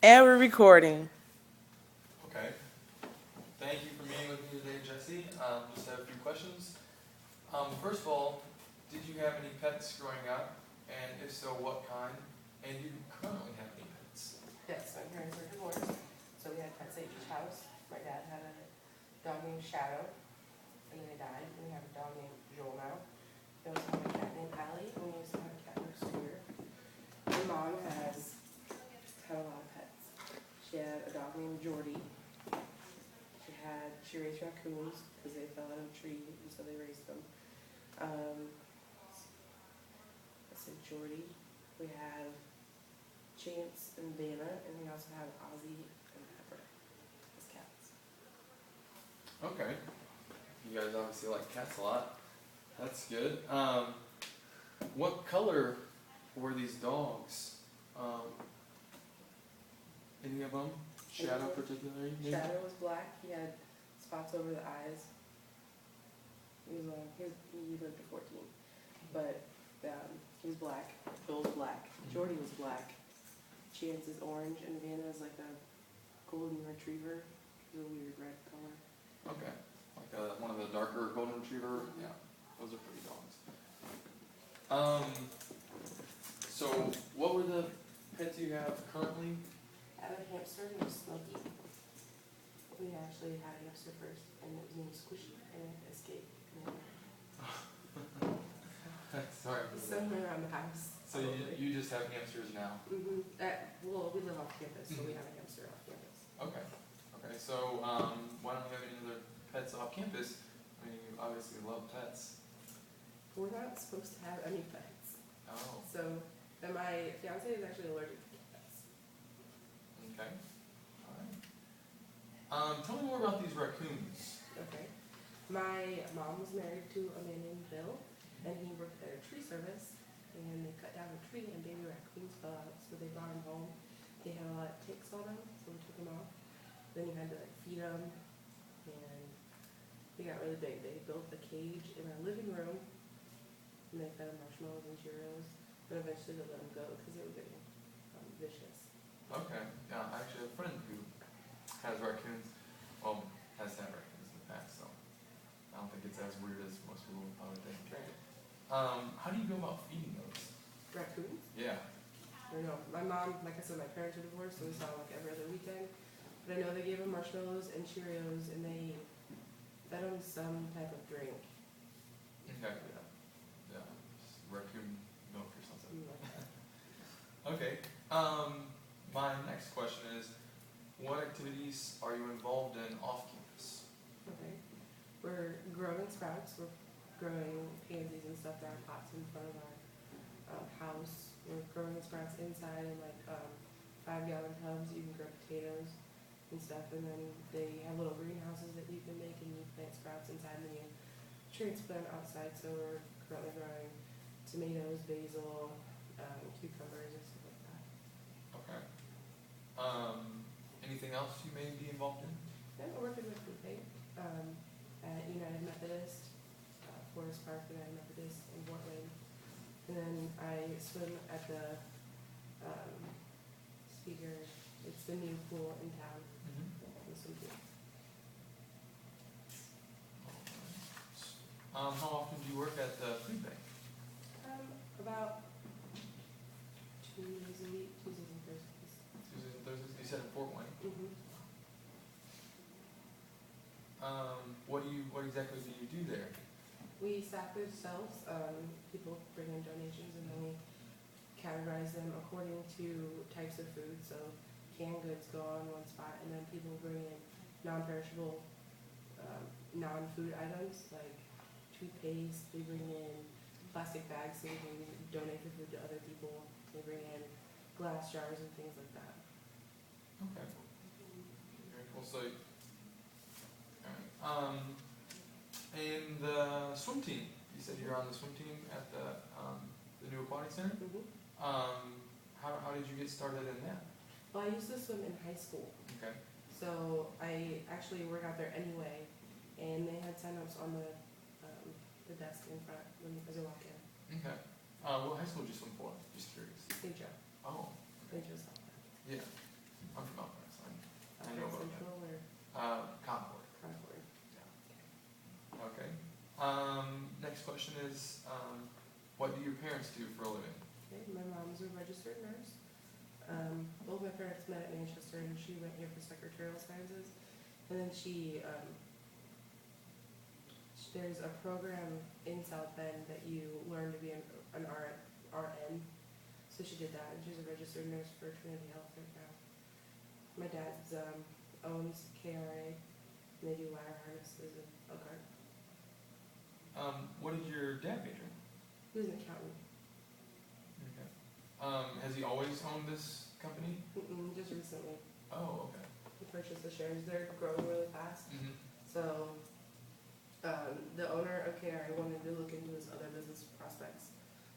And we're recording. Okay. Thank you for meeting with me today, Jessie. Just have a few questions. First of all, did you have any pets growing up? And if so, what kind? And do you currently have any pets? Yes, my parents were divorced, so we had pets at each house. My dad had a dog named Shadow, and then he died. And we have a dog named Joel now. We also have a cat named Allie, and we used to have a cat named Scooter. My mom has had a lot of pets. She had a dog named Jordy. She raised raccoons because they fell out of a tree, and so they raised them. I said Jordy. We have Chance and Vanna, and we also have Ozzy and Pepper as cats. Okay. You guys obviously like cats a lot. That's good. What color were these dogs? Any of them? Shadow particularly? Maybe? Shadow was black. He had spots over the eyes. He lived to 14, but he was black. Bill was black. Jordy was black. Chance is orange, and Vanna is like a golden retriever. It's a weird red color. Okay. Like one of the darker golden retriever? Yeah. Those are pretty dogs. So what were the pets you have currently? I have a hamster named Smokey. We actually had a hamster first, and it was named Squishy, and it escaped. Sorry. Somewhere around the house. So you just have hamsters now? Mm-hmm. Well, we live off campus, so we have a hamster off campus. Okay. Okay. So why don't you have any other pets off campus? I mean, you obviously love pets. We're not supposed to have any pets. Oh. So, and my fiance is actually allergic to cats. Okay. All right. Tell me more about these raccoons. Okay. My mom was married to a man named Bill, and he worked at a tree service, and they cut down a tree and baby raccoons fell out, so they brought him home. They had a lot of ticks on them, so we took them off. Then you had to feed them, and they got really big. They built a cage in our living room, and they fed them marshmallows and Cheerios, but eventually they let them go because they were getting vicious. Okay. Yeah, I actually have a friend who has raccoons. Well, has had raccoons in the past, so I don't think it's as weird as most people would probably think. Right. How do you go about feeding those? Raccoons? Yeah. I don't know. My mom, like I said, my parents were divorced, so we saw them like every other weekend. But I know they gave them marshmallows and Cheerios, and they fed them some type of drink. Okay. Yeah. Yeah. Just raccoon milk or something. Something like that. Okay. My next question is, what activities are you involved in off campus? Okay. We're growing sprouts. We're growing pansies and stuff in our pots in front of our house. We're growing sprouts inside in like 5-gallon tubs. You can grow potatoes and stuff, and then they have little greenhouses that you can make, and you plant sprouts inside, and then you transplant them outside. So we're currently growing tomatoes, basil, cucumbers, and stuff like that. Okay. Anything else you may be involved in? Yeah, we're working with food bank at United Methodist, Forest Park, United Methodist in Portland. And then I swim at the Speaker. It's the new pool in town. The swim pool. How often do you work at the food bank? About 2 days a week, Tuesdays and Thursdays. Tuesdays and Thursdays? You said in Fort Wayne. Mm-hmm. What exactly do you do there? We staff the shelves. People bring in donations, and then we categorize them according to types of food. So canned goods go on one spot, and then people bring in non-perishable, non-food items like toothpaste. They bring in plastic bags so we can donate the food to other people. They bring in glass jars and things like that. Okay. Very cool. So, and the swim team. You said you're on the swim team at the new aquatic center. Mm-hmm. How did you get started in that? Well, I used to swim in high school. Okay. So I actually work out there anyway, and they had sign-ups on the desk in front as you walk in. Okay. What high school did you swim for? Just curious. St. Joe. Oh. St. Joe's not bad. Yeah. question is, what do your parents do for a living? Okay, my mom's a registered nurse. Both my parents met at Manchester, and she went here for secretarial sciences. And then there's a program in South Bend that you learn to be an RN. So she did that, and she's a registered nurse for Trinity Health right now. My dad's owns KRA, and they do wire harnesses and Elkhart. What did your dad major in? He was an accountant. Okay. Has he always owned this company? Just recently. Oh, okay. He purchased the shares. They're growing really fast. Mm-hmm. So the owner of KRA wanted to look into his other business prospects.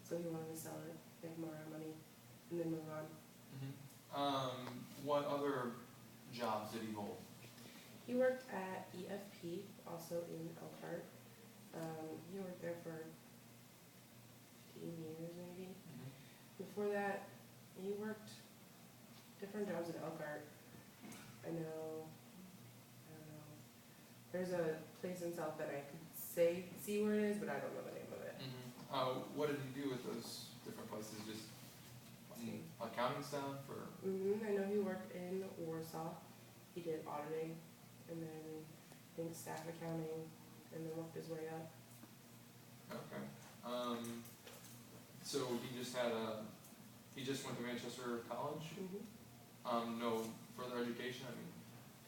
So he wanted to sell it, make more money, and then move on. Mm-hmm. What other jobs did he hold? He worked at EFP, also in Elkhart. He worked there for 15 years maybe. Mm-hmm. Before that, he worked different jobs in Elkhart. I don't know. There's a place in South Bend I could see where it is, but I don't know the name of it. Mm-hmm. What did he do with those different places? Just accounting stuff, or? I know he worked in Warsaw. He did auditing, and then I think staff accounting, and then worked his way up. Okay. So he just went to Manchester College? No further education? I mean,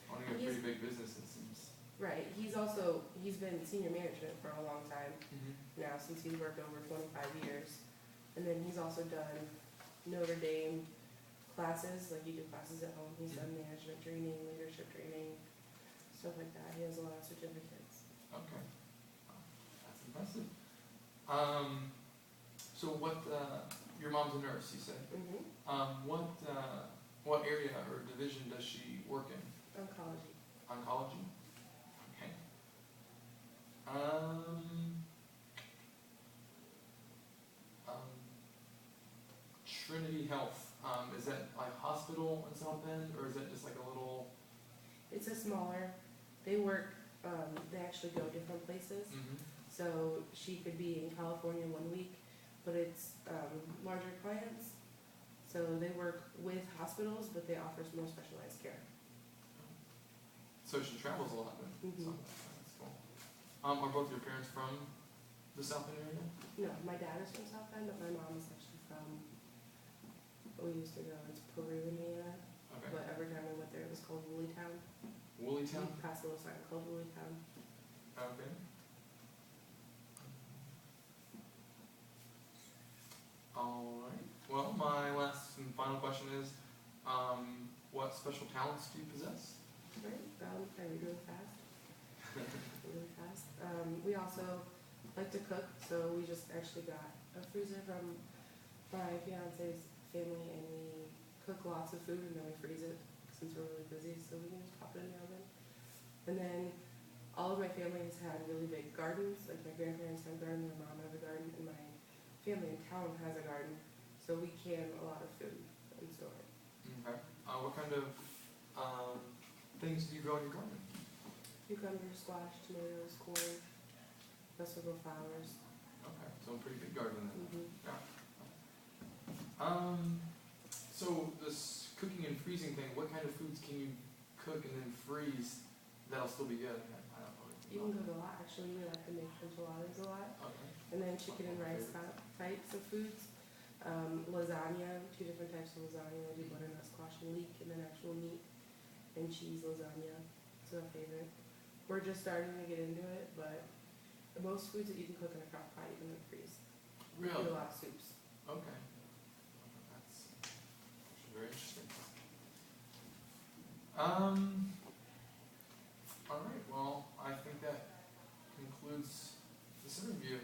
owning a pretty big business, it seems. Right. He's been senior management for a long time now, since he's worked over 25 years. And then he's also done Notre Dame classes, like you do classes at home. He's done management training, leadership training, stuff like that. He has a lot of certificates. Okay. That's impressive. So your mom's a nurse, you said. What area or division does she work in? Oncology. Oncology? Okay. Trinity Health, is that like hospital in South Bend, or is that just like a little? It's a smaller, they actually go different places. So she could be in California 1 week, but it's larger clients. So they work with hospitals, but they offer more specialized care. So she travels a lot then? That's cool. Are both your parents from the South Bend area? No, my dad is from South Bend, but my mom is actually from, we used to go into Peru, Indiana. Okay. But every time we went there, it was called Woollytown. Woollytown? We passed a little sign called Woollytown. Okay. Alright. Well, my last and final question is, what special talents do you possess? Right. I read really fast. Really fast. We also like to cook, so we just actually got a freezer from my fiance's family, and we cook lots of food, and then we freeze it since we're really busy, so we can just pop it in the oven. And then all of my family has had really big gardens. Like my grandparents have a garden, my mom has a garden, and my family in town has a garden, so we can a lot of food and store it. Okay. What kind of things do you grow in your garden? Cucumbers, squash, tomatoes, corn, vegetable flowers. Okay, so a pretty big garden then. Yeah. So this cooking and freezing thing, what kind of foods can you cook and then freeze that'll still be good? I don't know. You can cook a lot, actually. We like to make enchiladas a lot. Okay. And then chicken and rice types of foods. Lasagna, 2 different types of lasagna. We do butternut squash and leek, and then actual meat and cheese lasagna. It's our favorite. We're just starting to get into it, but most foods that you can cook in a crock pot, you can freeze. We Really? do a lot of soups. Okay. That's actually very interesting. Alright, well, I think that concludes this interview.